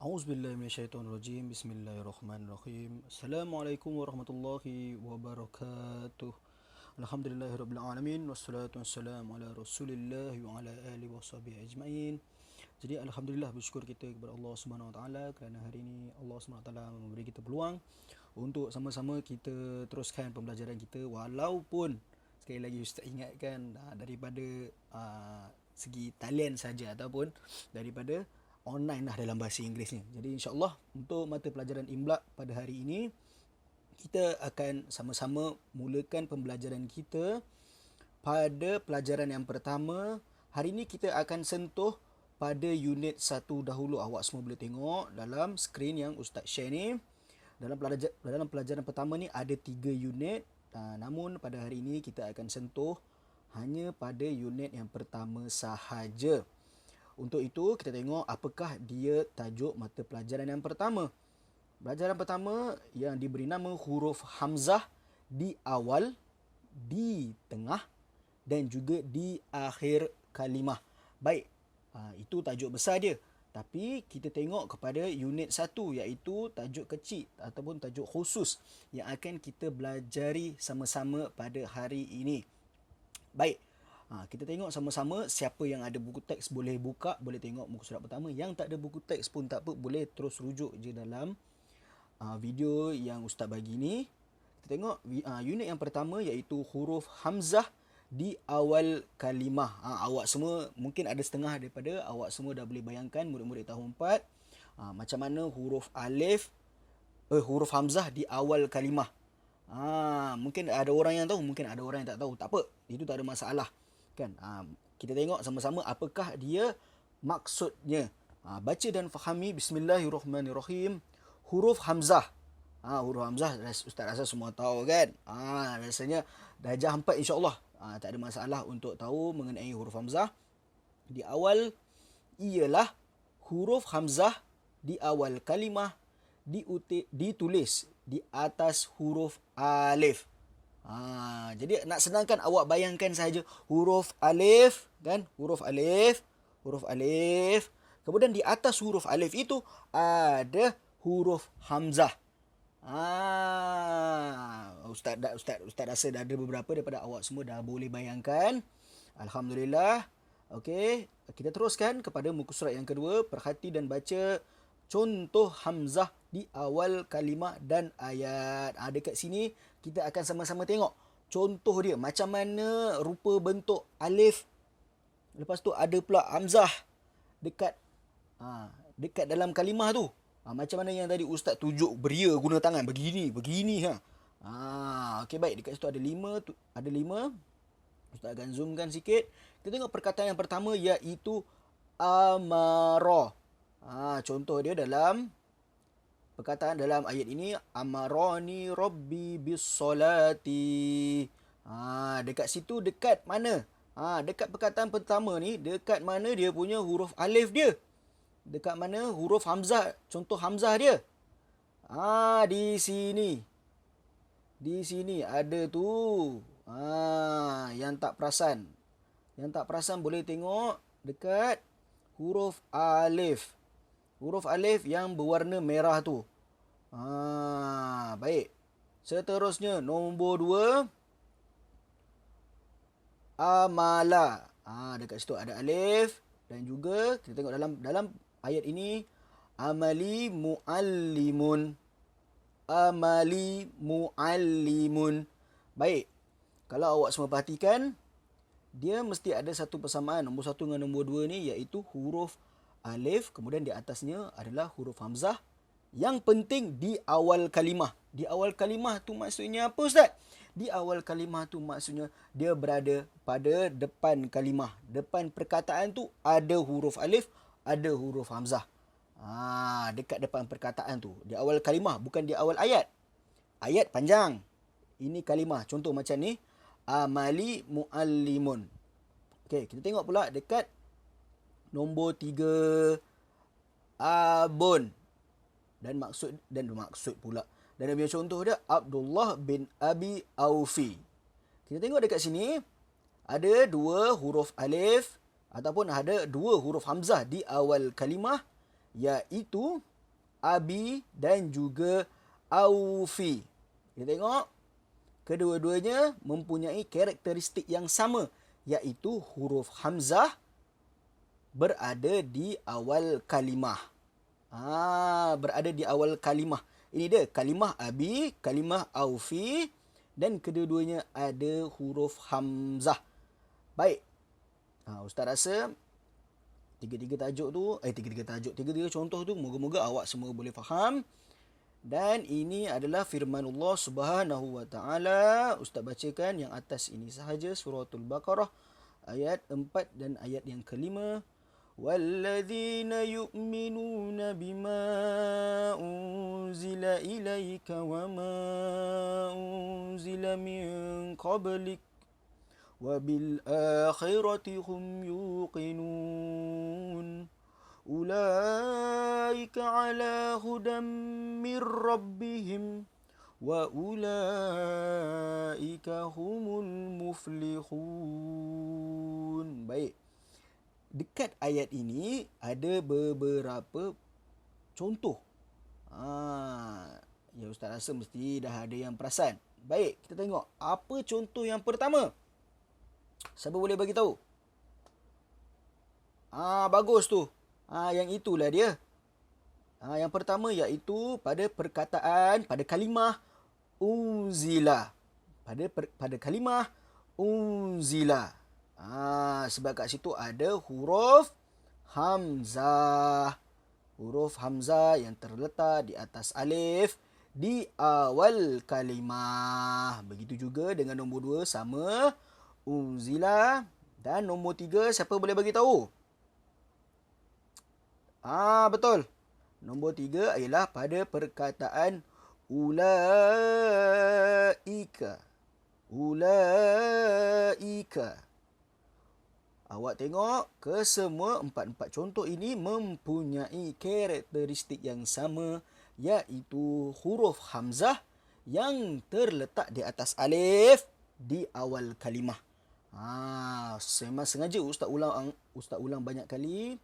A'udzubillahi minasyaitonirrajim. Bismillahirrahmanirrahim. Assalamualaikum warahmatullahi wabarakatuh. Alhamdulillahirabbil alamin wassalatu wassalamu ala Rasulillah wa ala alihi washabihi ajmain. Jadi alhamdulillah, bersyukur kita kepada Allah Subhanahu wa taala kerana hari ini Allah Subhanahu wa taala memberi kita peluang untuk sama-sama kita teruskan pembelajaran kita, walaupun sekali lagi ustaz ingatkan daripada segi talian saja ataupun daripada online lah dalam bahasa Inggerisnya. Jadi insya-Allah untuk mata pelajaran Imla pada hari ini kita akan sama-sama mulakan pembelajaran kita pada pelajaran yang pertama. Hari ini kita akan sentuh pada unit 1 dahulu. Awak semua boleh tengok dalam skrin yang ustaz share ni. Dalam pelajaran pertama ni ada 3 unit. Namun pada hari ini kita akan sentuh hanya pada unit yang pertama sahaja. Untuk itu kita tengok apakah dia tajuk mata pelajaran yang pertama. Pelajaran pertama yang diberi nama huruf hamzah di awal, di tengah dan juga di akhir kalimah. Baik, itu tajuk besar dia. Tapi kita tengok kepada unit 1, iaitu tajuk kecil ataupun tajuk khusus yang akan kita belajari sama-sama pada hari ini. Baik, kita tengok sama-sama. Siapa yang ada buku teks boleh buka, boleh tengok muka surat pertama. Yang tak ada buku teks pun tak apa, boleh terus rujuk je dalam video yang ustaz bagi ni. Kita tengok unit yang pertama iaitu huruf hamzah di awal kalimah. Awak semua mungkin ada setengah daripada awak semua dah boleh bayangkan, murid-murid tahun 4, macam mana huruf huruf hamzah di awal kalimah. Mungkin ada orang yang tahu, mungkin ada orang yang tak tahu. Tak apa, itu tak ada masalah kan. Kita tengok sama-sama apakah dia maksudnya. Baca dan fahami. Bismillahirrahmanirrahim. Huruf hamzah. Huruf hamzah ustaz rasa semua tahu kan. Rasanya darjah 4 insya-Allah. Tak ada masalah untuk tahu mengenai huruf hamzah di awal. Ialah huruf hamzah di awal kalimah ditulis di atas huruf alif. Jadi nak senangkan, awak bayangkan saja huruf alif kan, huruf alif. Kemudian di atas huruf alif itu ada huruf hamzah. Ustaz rasa dah ada beberapa daripada awak semua dah boleh bayangkan. Alhamdulillah. Okey, kita teruskan kepada muka surat yang kedua. Perhati dan baca contoh hamzah di awal kalimah dan ayat. Dekat sini kita akan sama-sama tengok contoh dia, macam mana rupa bentuk alif. Lepas tu ada pula hamzah dekat dalam kalimah tu. Macam mana yang tadi ustaz tunjuk beria guna tangan begini. Okey, baik, dekat situ ada 5. Ustaz akan zoomkan sikit. Kita tengok perkataan yang pertama iaitu amara. Contoh dia dalam perkataan dalam ayat ini, amarani rabbi bis-salati. Dekat situ, dekat mana? Dekat perkataan pertama ni, dekat mana dia punya huruf alif dia? Dekat mana huruf hamzah, contoh hamzah dia? Di sini. Di sini ada tu. Yang tak perasan. Yang tak perasan boleh tengok dekat huruf alif. Huruf alif yang berwarna merah tu. Baik. Seterusnya, nombor 2. Amala. Dekat situ ada alif. Dan juga kita tengok dalam ayat ini, amali muallimun. Amali muallimun. Baik. Kalau awak semua perhatikan, dia mesti ada satu persamaan. Nombor 1 dengan nombor 2 ni iaitu huruf alif, kemudian di atasnya adalah huruf hamzah. Yang penting di awal kalimah. Di awal kalimah tu maksudnya apa, ustaz? Di awal kalimah tu maksudnya dia berada pada depan kalimah. Depan perkataan tu ada huruf alif, ada huruf hamzah. Dekat depan perkataan tu. Di awal kalimah, bukan di awal ayat. Ayat panjang. Ini kalimah. Contoh macam ni, amali muallimun. Okey, kita tengok pula dekat nombor 3, abun. Dan maksud pula. Dan dia punya contoh dia, Abdullah bin Abi Aufi. Kita tengok dekat sini, ada 2 huruf alif ataupun ada 2 huruf hamzah di awal kalimah, iaitu abi dan juga aufi. Kita tengok kedua-duanya mempunyai karakteristik yang sama, iaitu huruf hamzah berada di awal kalimah. Berada di awal kalimah. Ini dia kalimah abi, kalimah aufi dan kedua-duanya ada huruf hamzah. Baik. Ustaz rasa tiga-tiga contoh tu moga-moga awak semua boleh faham. Dan ini adalah firman Allah Subhanahu wa taala. Ustaz bacakan yang atas ini sahaja, suratul Baqarah ayat 4 dan ayat yang kelima. وَالَّذِينَ يُؤْمِنُونَ بِمَا أُنْزِلَ إِلَيْكَ وَمَا أُنْزِلَ مِنْ قَبْلِكَ وَبِالْآخِرَةِ هُمْ يُوقِنُونَ أُولَئِكَ عَلَى هُدًى مِنْ رَبِّهِمْ وَأُولَئِكَ هُمُ الْمُفْلِحُونَ. Baik. Dekat ayat ini ada beberapa contoh. Ya Ustaz rasa mesti dah ada yang perasan. Baik, kita tengok apa contoh yang pertama. Siapa boleh bagi tahu? Bagus tu. Yang itulah dia. Yang pertama iaitu pada perkataan, pada kalimah unzila. Pada kalimah unzila. Sebab kat situ ada huruf hamzah. Huruf hamzah yang terletak di atas alif di awal kalimah. Begitu juga dengan nombor 2 sama unzila. Dan nombor 3 siapa boleh bagi tahu? Betul. Nombor 3 ialah pada perkataan ulaika. Ulaika. Awak tengok kesemua empat contoh ini mempunyai karakteristik yang sama, iaitu huruf hamzah yang terletak di atas alif di awal kalimah. Memang sengaja Ustaz ulang banyak kali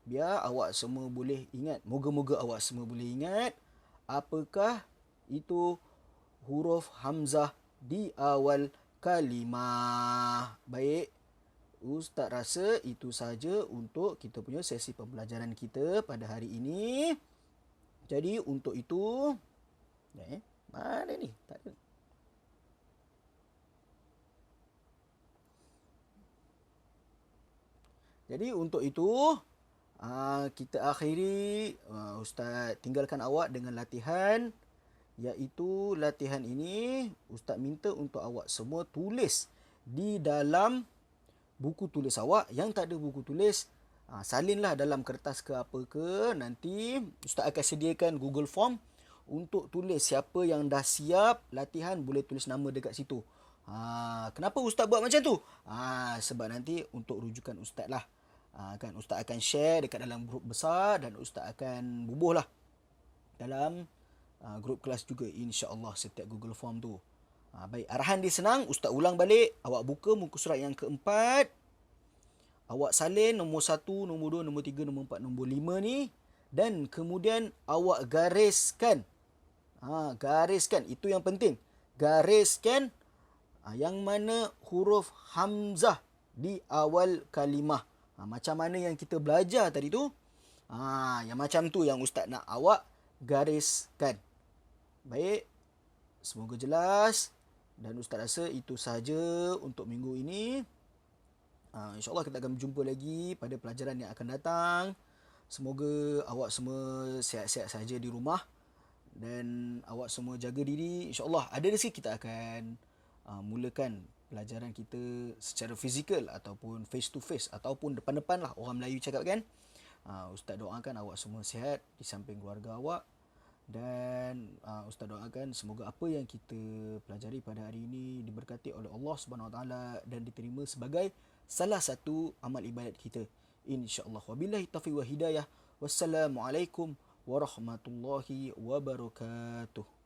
biar awak semua boleh ingat. Moga-moga awak semua boleh ingat apakah itu huruf hamzah di awal kalimah. Baik. Ustaz rasa itu sahaja untuk kita punya sesi pembelajaran kita pada hari ini. Jadi untuk itu, mana ni? Tak ada. Jadi untuk itu, kita akhiri. Ustaz tinggalkan awak dengan latihan. Iaitu latihan ini, Ustaz minta untuk awak semua tulis di dalam buku tulis awak. Yang tak ada buku tulis, salinlah dalam kertas ke apa ke. Nanti Ustaz akan sediakan Google Form untuk tulis. Siapa yang dah siap latihan boleh tulis nama dekat situ. Kenapa Ustaz buat macam tu? Sebab nanti untuk rujukan Ustaz lah. Kan Ustaz akan share dekat dalam grup besar dan Ustaz akan bubuh lah dalam grup kelas juga, insya-Allah, setiap Google Form tu. Baik, arahan dia senang. Ustaz ulang balik. Awak buka muka surat yang keempat. Awak salin nombor 1, nombor 2, nombor 3, nombor 4, nombor 5 ni. Dan kemudian awak gariskan. Gariskan. Itu yang penting. Gariskan yang mana huruf hamzah di awal kalimah. Macam mana yang kita belajar tadi tu. Yang macam tu yang Ustaz nak awak gariskan. Baik. Semoga jelas. Dan Ustaz rasa itu sahaja untuk minggu ini. InsyaAllah kita akan berjumpa lagi pada pelajaran yang akan datang. Semoga awak semua sihat-sihat saja di rumah. Dan awak semua jaga diri. InsyaAllah ada rezeki kita akan mulakan pelajaran kita secara fizikal ataupun face to face ataupun depan-depan lah, orang Melayu cakap kan. Ustaz doakan awak semua sihat di samping keluarga awak. Dan Ustaz doakan semoga apa yang kita pelajari pada hari ini diberkati oleh Allah Subhanahu Wa Taala dan diterima sebagai salah satu amal ibadat kita, insya-Allah. Wabillahi taufiq wa hidayah. Wassalamualaikum warahmatullahi wabarakatuh.